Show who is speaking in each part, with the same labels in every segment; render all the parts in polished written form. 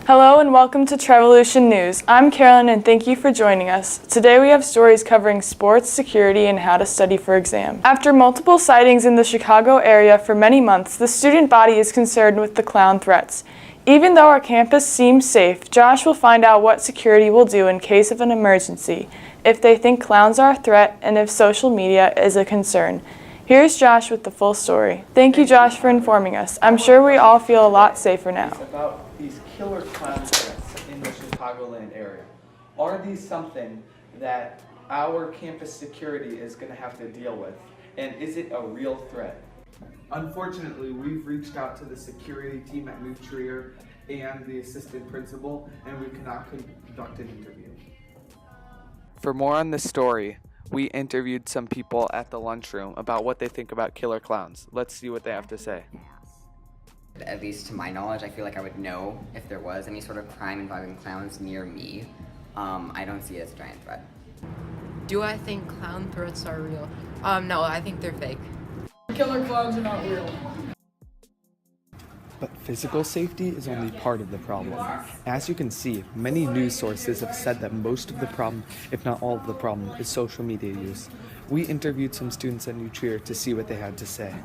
Speaker 1: Hello and welcome to Trevolution News. I'm Carolyn and thank you for joining us. Today we have stories covering sports, security, and how to study for exams. After multiple sightings in the Chicago area for many months, the student body is concerned with the clown threats. Even though our campus seems safe, Josh will find out what security will do in case of an emergency, if they think clowns are a threat, and if social media is a concern. Here's Josh with the full story. Thank you, Josh, for informing us. I'm sure we all feel a lot safer now.
Speaker 2: About these killer clown threats in the Chicagoland area. Are these something that our campus security is going to have to deal with? And is it a real threat? Unfortunately, we've reached out to the security team at New Trier and the assistant principal, and we cannot conduct an interview. For more on this story, we interviewed some people at the lunchroom about what they think about killer clowns. Let's see what they have to say.
Speaker 3: At least to my knowledge, I feel like I would know if there was any sort of crime involving clowns near me. I don't see it as a giant threat.
Speaker 4: Do I think clown threats are real? No, I think they're fake.
Speaker 5: Killer clowns are not real.
Speaker 6: But physical safety is only part of the problem. As you can see, many news sources have said that most of the problem, if not all of the problem, is social media use. We interviewed some students at New Trier to see what they had to say.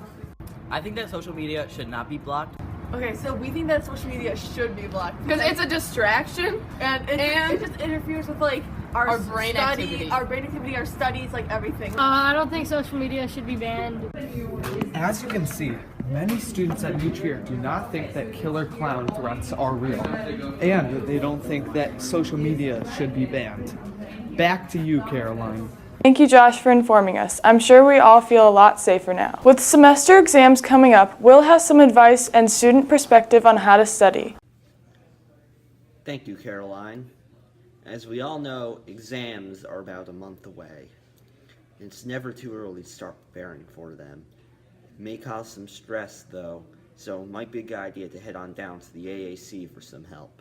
Speaker 7: I think that social media should not be blocked.
Speaker 5: Okay, so we think that social media should be blocked because it's a distraction and it just interferes with like our brain activity, our studies, like everything.
Speaker 8: I don't think social media should be banned.
Speaker 6: As you can see, many students at New Trier do not think that killer clown threats are real, and they don't think that social media should be banned. Back to you, Caroline.
Speaker 1: Thank you, Josh, for informing us. I'm sure we all feel a lot safer now. With semester exams coming up, Will has some advice and student perspective on how to study.
Speaker 9: Thank you, Caroline. As we all know, exams are about a month away. It's never too early to start preparing for them. It may cause some stress, though, so it might be a good idea to head on down to the AAC for some help.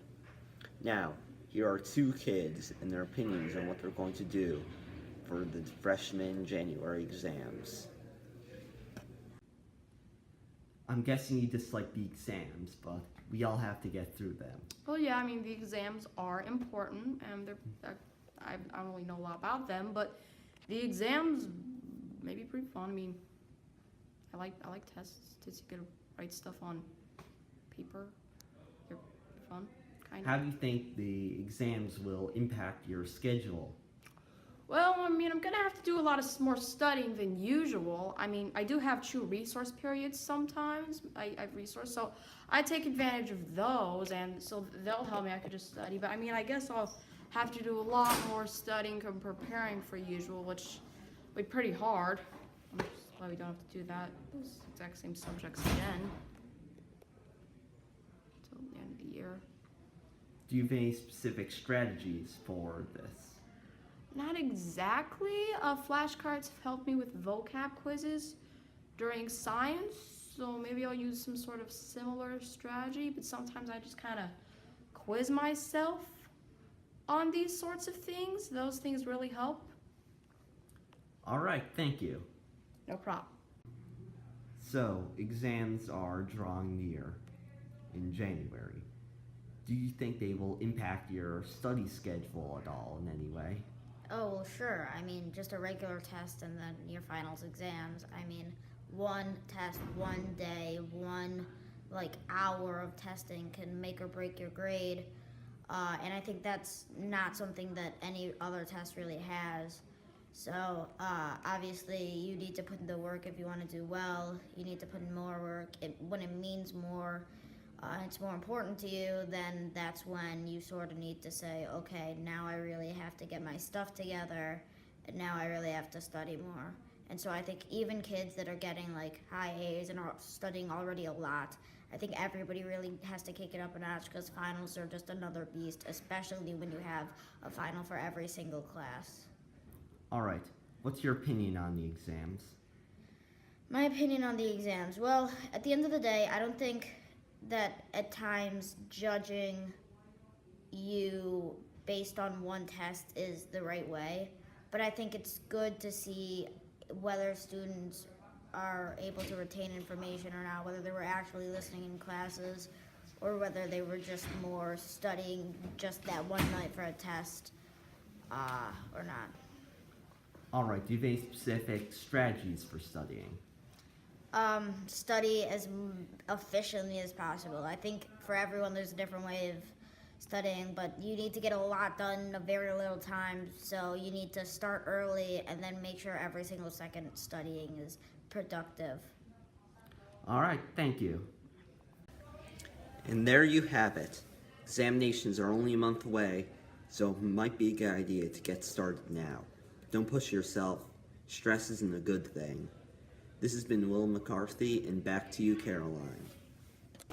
Speaker 9: Now, here are two kids and their opinions on what they're going to do for the freshman January exams. I'm guessing you dislike the exams, but we all have to get through them.
Speaker 10: Well, yeah, I mean, the exams are important, and I don't really know a lot about them, but the exams may be pretty fun. I mean, I like tests to get to write stuff on paper. They're fun, kind of.
Speaker 9: How do you think the exams will impact your schedule?
Speaker 10: Well, I mean, I'm gonna have to do a lot of more studying than usual. I mean, I do have true resource periods sometimes. I've resource, so I take advantage of those, and so they'll help me. I could just study, but I mean, I guess I'll have to do a lot more studying and preparing for usual, which will be pretty hard. I'm just glad we don't have to do that, those exact same subjects again until the end of the year.
Speaker 9: Do you have any specific strategies for this?
Speaker 10: Not exactly. Flashcards have helped me with vocab quizzes during science, so maybe I'll use some sort of similar strategy, but sometimes I just kind of quiz myself on these sorts of things. Those things really help.
Speaker 9: All right, thank you.
Speaker 10: No problem.
Speaker 9: So, exams are drawing near in January. Do you think they will impact your study schedule at all in any way?
Speaker 11: Oh, well, sure. I mean, just a regular test and then your finals exams. I mean, one test, one day, one, hour of testing can make or break your grade. And I think that's not something that any other test really has. So, obviously, you need to put in the work if you want to do well. You need to put in more work when it means more. it's more important to you, then that's when you sort of need to say, okay, now I really have to get my stuff together, and now I really have to study more. And so I think even kids that are getting like high A's and are studying already a lot, I think everybody really has to kick it up a notch because finals are just another beast, especially when you have a final for every single class.
Speaker 9: All right, what's your opinion on the exams?
Speaker 11: My opinion on the exams. Well, at the end of the day, I don't think that at times judging you based on one test is the right way, but I think it's good to see whether students are able to retain information or not, whether they were actually listening in classes or whether they were just more studying just that one night for a test or not.
Speaker 9: All right, do you have any specific strategies for studying?
Speaker 11: Study as efficiently as possible. I think for everyone there's a different way of studying, but you need to get a lot done in a very little time, so you need to start early and then make sure every single second studying is productive.
Speaker 9: All right, thank you.
Speaker 12: And there you have it. Examinations are only a month away, so it might be a good idea to get started now. Don't push yourself. Stress isn't a good thing. This has been Will McCarthy, and back to you, Caroline.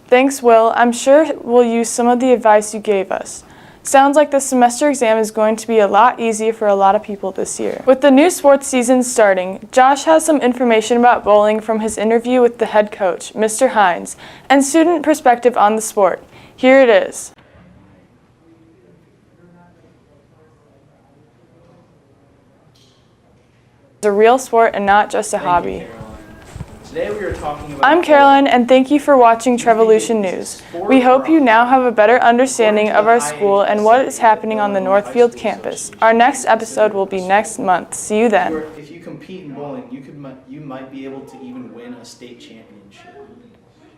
Speaker 1: Thanks, Will. I'm sure we'll use some of the advice you gave us. Sounds like the semester exam is going to be a lot easier for a lot of people this year. With the new sports season starting, Josh has some information about bowling from his interview with the head coach, Mr. Hines, and student perspective on the sport. Here it is. It's a real sport and not just a hobby.
Speaker 2: Today we are talking about...
Speaker 1: I'm Caroline, and thank you for watching Trevolution News. We hope you now have a better understanding of our school and what is happening on the Northfield campus. Our next episode will be next month. See you then.
Speaker 13: If you compete in bowling, you might be able to even win a state championship.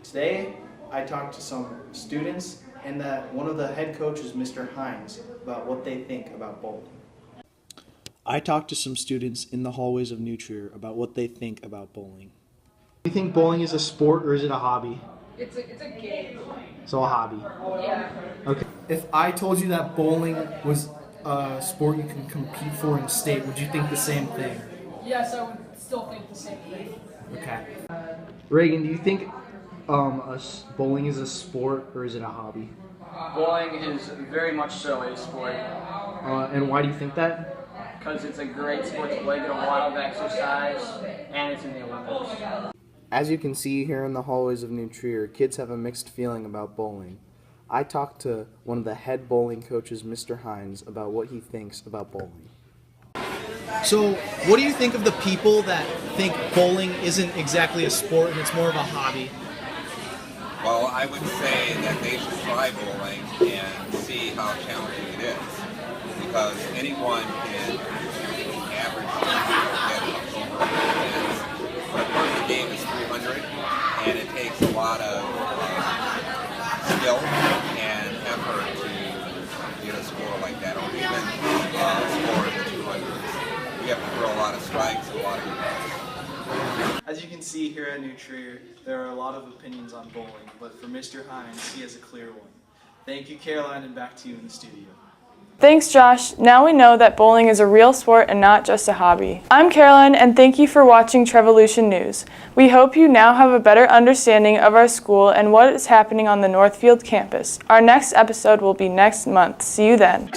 Speaker 13: Today, I talked to some students, and one of the head coaches, Mr. Hines, about what they think about bowling.
Speaker 14: I talked to some students in the hallways of New Trier about what they think about bowling. Do you think bowling is a sport or is it a hobby?
Speaker 5: It's a game.
Speaker 14: So a hobby.
Speaker 5: Yeah.
Speaker 14: Okay. If I told you that bowling was a sport you can compete for in state, would you think the same thing?
Speaker 5: Yes, I would still think the same thing.
Speaker 14: Okay. Reagan, do you think bowling is a sport or is it a hobby?
Speaker 15: Bowling is very much so a sport.
Speaker 14: And why do you think that?
Speaker 15: Because it's a great sport to play, get a lot of exercise, and it's in the Olympics.
Speaker 6: As you can see here in the hallways of New Trier, kids have a mixed feeling about bowling. I talked to one of the head bowling coaches, Mr. Hines, about what he thinks about bowling.
Speaker 14: So, what do you think of the people that think bowling isn't exactly a sport and it's more of a hobby?
Speaker 16: Well, I would say that they should try bowling and see how challenging it is. Because anyone can average get but of course the game is 300 and it takes a lot of skill and effort to get a score like that, or even score in the 200. We have to throw a lot of strikes, a lot of passes.
Speaker 13: As you can see here at New Trier, there are a lot of opinions on bowling, but for Mr. Hines, he has a clear one. Thank you, Caroline, and back to you in the studio.
Speaker 1: Thanks, Josh. Now we know that bowling is a real sport and not just a hobby. I'm Caroline, and thank you for watching Trevolution News. We hope you now have a better understanding of our school and what is happening on the Northfield campus. Our next episode will be next month. See you then.